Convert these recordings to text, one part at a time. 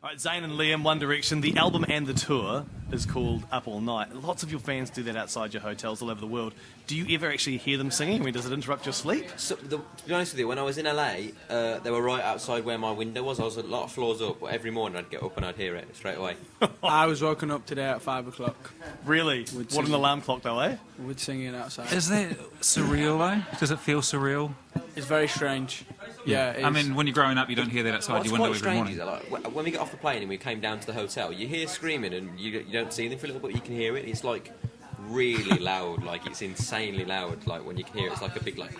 All right, Zayn and Liam, One Direction. The album and the tour is called Up All Night. Lots of your fans do that outside your hotels all over the world. Do you ever actually hear them singing? I mean, does it interrupt your sleep? So, to be honest with you, when I was in LA, they were right outside where my window was. I was a lot of floors up, but every morning I'd get up and I'd hear it straight away. I was woken up today at 5 o'clock. Really? What an alarm clock, though, eh? With singing outside. Is that surreal, though? Does it feel surreal? It's very strange. Yeah, it I is. mean, when you're growing up, you don't hear that outside What's your window quite every strange morning. is that, like, when we got off the plane and we came down to the hotel, you hear screaming and you don't see anything for a little bit, but you can hear it. It's like really loud, like it's insanely loud. Like when you can hear it, it's like a big like,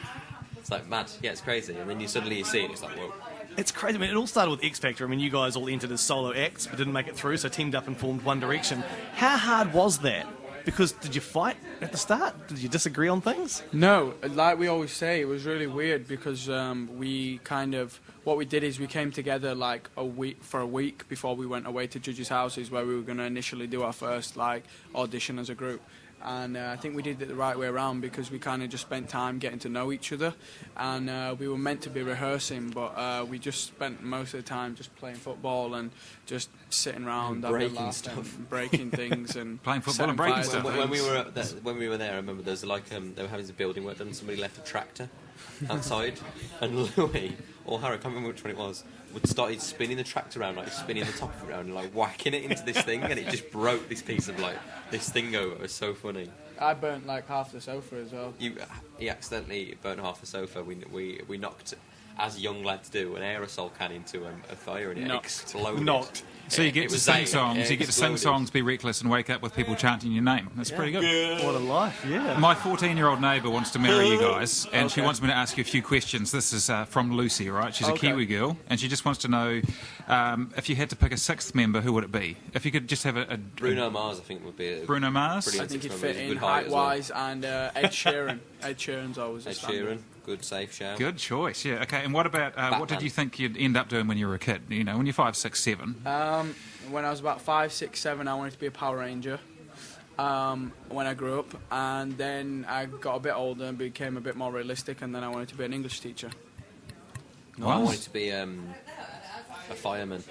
it's like mad. Yeah, it's crazy. And then you suddenly see it, and it's like whoa. It's crazy. I mean, it all started with X Factor. I mean, you guys all entered as solo acts, but didn't make it through, so teamed up and formed One Direction. How hard was that? Because did you fight at the start? Did you disagree on things? No, like we always say, it was really weird because we kind of, what we did is we came together like a week before we went away to judges' houses where we were going to initially do our first like audition as a group. And I think we did it the right way around because we kind of just spent time getting to know each other. And we were meant to be rehearsing, but we just spent most of the time just playing football and just sitting around, breaking stuff, breaking things, and playing football and breaking stuff. When we were there, I remember there was like they were having some building work done. And somebody left a tractor outside, and Louis or Harry, I can't remember which one it was, started spinning the tractor around, like spinning the top of it around, and like whacking it into this thing, and it just broke this piece of like this thing over. It was so funny. I burnt like half the sofa as well. He accidentally burnt half the sofa. We knocked, as young lads do, an aerosol can into a fire, and it exploded. So you get to sing songs, you get to sing songs, be reckless, and wake up with people chanting your name. That's pretty good. What a life, yeah. My 14-year-old neighbour wants to marry you guys, and she wants me to ask you a few questions. This is from Lucy, right? She's a Kiwi girl, and she just wants to know if you had to pick a sixth member, who would it be? If you could just have a Bruno Mars, I think would be a Bruno Mars. I think he'd fit in height-wise, and Ed Sheeran. Ed Sheeran's always a standard. Ed Sheeran, good safe shout. Good choice, yeah. Okay, and what about what did you think you'd end up doing when you were a kid? You know, when you're 5, 6, 7. When I was about 5, 6, 7, I wanted to be a Power Ranger. When I grew up, and then I got a bit older and became a bit more realistic, and then I wanted to be an English teacher. No, I wanted to be a fireman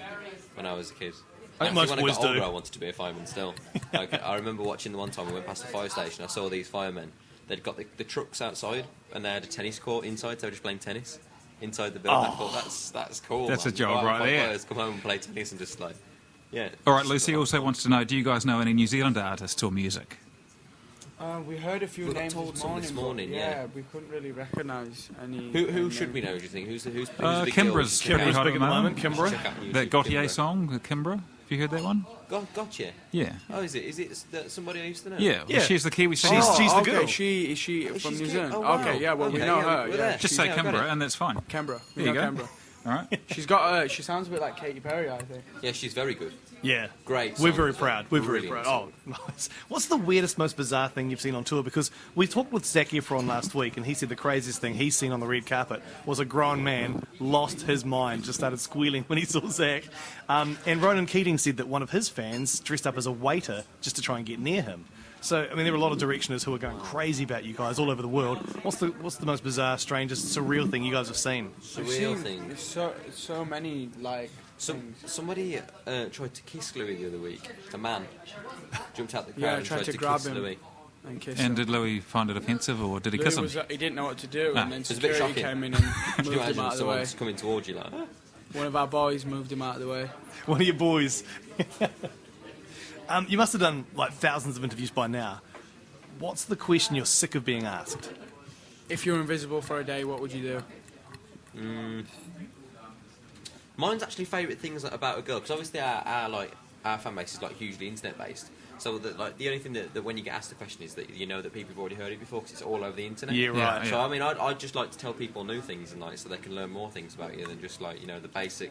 when I was a kid. I think most when I boys got older, do. I wanted to be a fireman still. Like, I remember watching the one time we went past the fire station. I saw these firemen. They'd got the trucks outside, and they had a tennis court inside. So they were just playing tennis inside the building. I thought that's cool. That's man. a job right there. Players come home and play tennis and just like, yeah. All right, Lucy also wants to know: do you guys know any New Zealand artists or music? We heard a few names this morning. Yeah, we couldn't really recognise any. Who should we know? Do you think who's the big Kimbra's deal? pretty hot big at the moment. Kimbra. That Gautier song, the Kimbra. Have you heard that one? Gotcha. Yeah. Oh, is it somebody I used to know? Yeah. Well, she's the Kiwi singer. She's the girl. Is she from New Zealand? Oh, wow. Okay, yeah. Well, we know her. Yeah. Just say Kimbra, and that's fine. Canberra. There you go. Canberra. All right. She's got. She sounds a bit like Katy Perry, I think. Yeah, she's very good. Yeah. Great. We're very proud. We're very Brilliant proud. Oh, nice. What's the weirdest, most bizarre thing you've seen on tour? Because we talked with Zac Efron last week, and he said the craziest thing he's seen on the red carpet was a grown man lost his mind, just started squealing when he saw Zac. And Ronan Keating said that one of his fans dressed up as a waiter just to try and get near him. So, I mean, there are a lot of Directioners who are going crazy about you guys all over the world. What's the most bizarre, strangest, surreal thing you guys have seen? Surreal thing. It's so many, like... Somebody tried to kiss Louis the other week. A man jumped out the crowd and tried to grab kiss him Louis. and kiss And him. did Louis find it offensive, or did he kiss him? He didn't know what to do, and then It's a bit security shocking. came in and Can you moved him imagine out of the way. someone's coming towards you like that? One of our boys moved him out of the way. One of your boys. You must have done like thousands of interviews by now. What's the question you're sick of being asked? If you're invisible for a day, what would you do? Mine's actually favourite things about a girl, because obviously our fan base is like hugely internet based. So that the only thing that when you get asked the question is that you know that people have already heard it before because it's all over the internet. Yeah, right. Yeah. So I mean, I'd just like to tell people new things and like so they can learn more things about you than just like the basic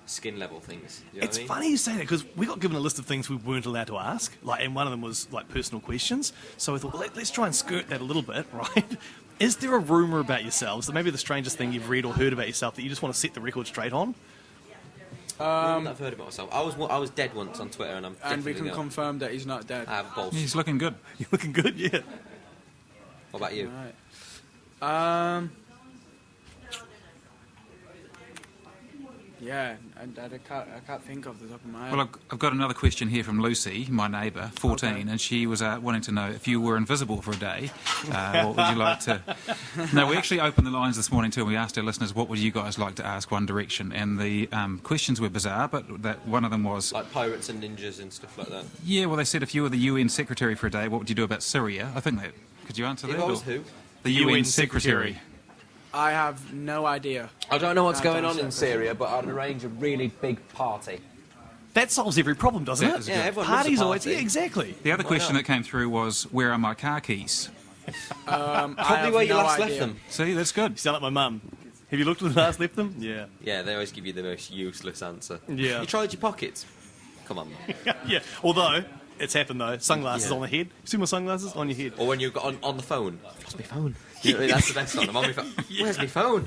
skin level things. You know It's what I mean? funny you say that because we got given a list of things we weren't allowed to ask, and one of them was like personal questions. So I thought, well, let's try and skirt that a little bit, right? Is there a rumour about yourselves that maybe the strangest thing you've read or heard about yourself that you just want to set the record straight on? I've heard about myself. I was dead once on Twitter, and And we can confirm that he's not dead. I have balls. He's looking good. You're looking good, yeah. What about you? Yeah, and I can't think off the top of my head. Well, I've got another question here from Lucy, my neighbour, 14, Okay. and she was wanting to know if you were invisible for a day, what would you like to... No, we actually opened the lines this morning too, and we asked our listeners what would you guys like to ask One Direction, and the questions were bizarre, but that one of them was... Like pirates and ninjas and stuff like that. Yeah, well, they said if you were the UN Secretary for a day, what would you do about Syria? I think that... Could you answer that? If I was or- who? The UN Secretary. I have no idea. I don't know what's No, going don't on in say. Syria, but I'd arrange a really big party. That solves every problem, doesn't That it? is Yeah, good. everyone loves a Parties always... party. Yeah, exactly. The other question not? that came through was, where are my car keys? Probably where you last left them. See, that's good. You sound like my mum. Have you looked at the last left them? Yeah. Yeah, they always give you the most useless answer. Yeah. You tried your pockets? Come on. Yeah. Although, it's happened though. Sunglasses Yeah. on the head. See my sunglasses? On your head. Or when you've got on the phone. I've lost my phone. You know, that's the best one. I'm on my phone. Where's my phone?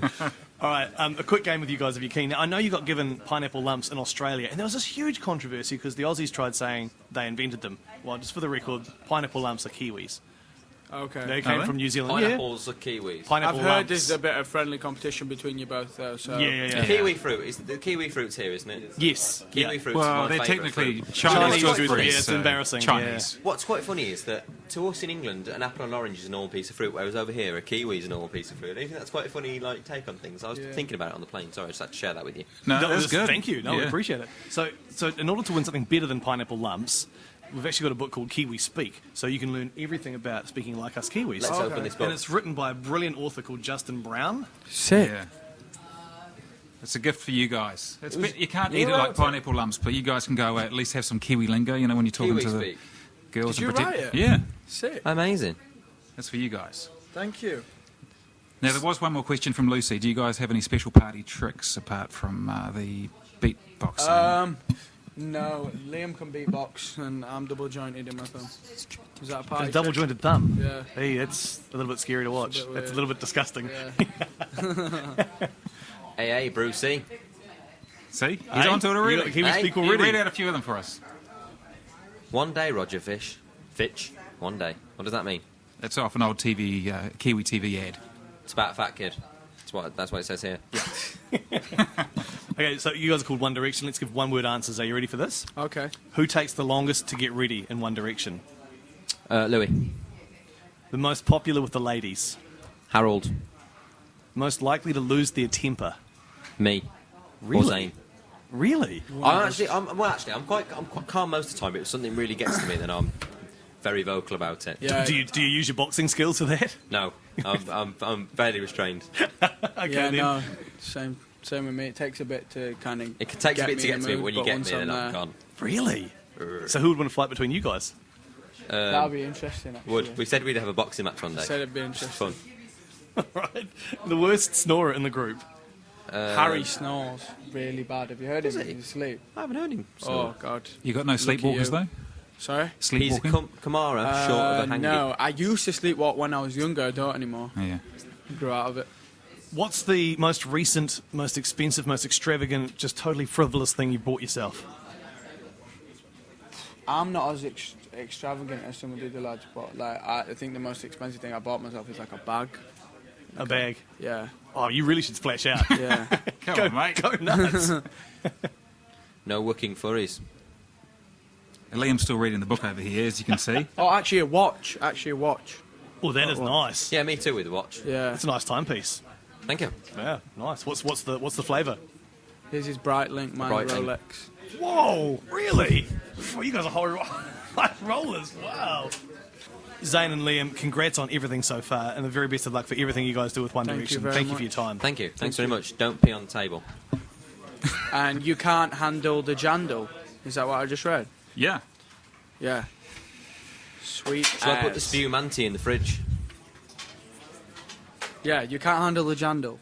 All right, a quick game with you guys if you're keen. Now, I know you got given pineapple lumps in Australia, and there was this huge controversy because the Aussies tried saying they invented them. Well, just for the record, pineapple lumps are Kiwis. Okay. They came they? from New Zealand. Pineapples are kiwis. Yeah. Pineapple I've heard lumps. there's a bit of friendly competition between you both, though. So Yeah. Kiwi fruit. The kiwi fruit's here, isn't it? Yes. Kiwi Yeah. fruit's Well, my they're favourite technically fruit. Chinese Chinese fruit. fruit, yeah, it's embarrassing, Chinese. What's quite funny is that to us in England, an apple and orange is a normal piece of fruit, whereas over here, a kiwi is a normal piece of fruit. I think that's quite a funny take on things. I was Yeah. thinking about it on the plane. Sorry, I just had to share that with you. No, No, that's just- good. Thank you. No, we Yeah. appreciate it. So in order to win something better than pineapple lumps, we've actually got a book called Kiwi Speak, so you can learn everything about speaking like us Kiwis. Let's open this book. And it's written by a brilliant author called Justin Brown. sick. Yeah. It's a gift for you guys. You can't you eat it wrote like it? pineapple lumps, but you guys can go away, at least have some Kiwi lingo, you know, when you're talking Kiwi to the speak. girls. Did you and write it? Yeah, Sick. Amazing. that's for you guys. Thank you. Now, there was one more question from Lucy. Do you guys have any special party tricks apart from the beatboxing? No, Liam can beatbox, and I'm double jointed in my thumb. Is that a party? A double trick? jointed thumb. Yeah. Hey, it's a little bit scary to watch. bit It's a weird. little bit disgusting. Yeah. Hey, Brucey. See? He's Hey, onto it already. you got Kiwi Hey, Speak He already. read out a few of them for us. One day, Roger Fitch. One day. What does that mean? That's off an old TV, Kiwi TV ad. It's about a fat kid. That's what it says here. Okay, so you guys are called One Direction. Let's give one-word answers. Are you ready for this? Okay. Who takes the longest to get ready in One Direction? Louis. The most popular with the ladies. Harold. Most likely to lose their temper. Me. Really? Or Zayn. Really? I'm quite calm most of the time, but if something really gets to me, then I'm very vocal about it. Yeah. Do you use your boxing skills for that? No, I'm fairly restrained. Okay, Yeah. then. No. Same with me. It takes a bit to kind of. It takes a bit to get to me, but when you get me, once then I'm I'm there- gone. Really? So who would win a fight between you guys? That'll be interesting. Actually. We said we'd have a boxing match one day. Said it'd be It's interesting. fun. Right. The worst snorer in the group. Harry snores really bad. Have you heard him he? in his sleep? I haven't heard him. Oh God. You got no Look at sleepwalkers, you. though? Sorry. He's a Sleepwalking? Kamara short of a hangy. No, I used to sleepwalk when I was younger. I don't anymore. Oh, yeah. Grew out of it. What's the most recent, most expensive, most extravagant, just totally frivolous thing you bought yourself? I'm not as extravagant as some of the other lads, but like I think the most expensive thing I bought myself is like a bag. A bag. Yeah. Oh, you really should splash out. Yeah. Come go, on, mate. go nuts. No working furries. Liam's still reading the book over here, as you can see. Oh, actually a watch. Actually a watch. Oh, that is nice. Yeah, me too with the watch. Yeah. That's a nice timepiece. Thank you. Yeah, nice. What's the flavour? Here's his Breitling, mine Breitling. Rolex. Whoa, really? Oh, you guys are horrible rollers. Wow. Zayn and Liam, congrats on everything so far, and the very best of luck for everything you guys do with One Thank you Direction. very Thank you for much. your time. Thank you. Thanks very much. Don't pee on the table. And you can't handle the jandal. Is that what I just read? Yeah. Yeah. Sweet. Shall I put the as. spumante in the fridge? Yeah, you can't handle the jandal.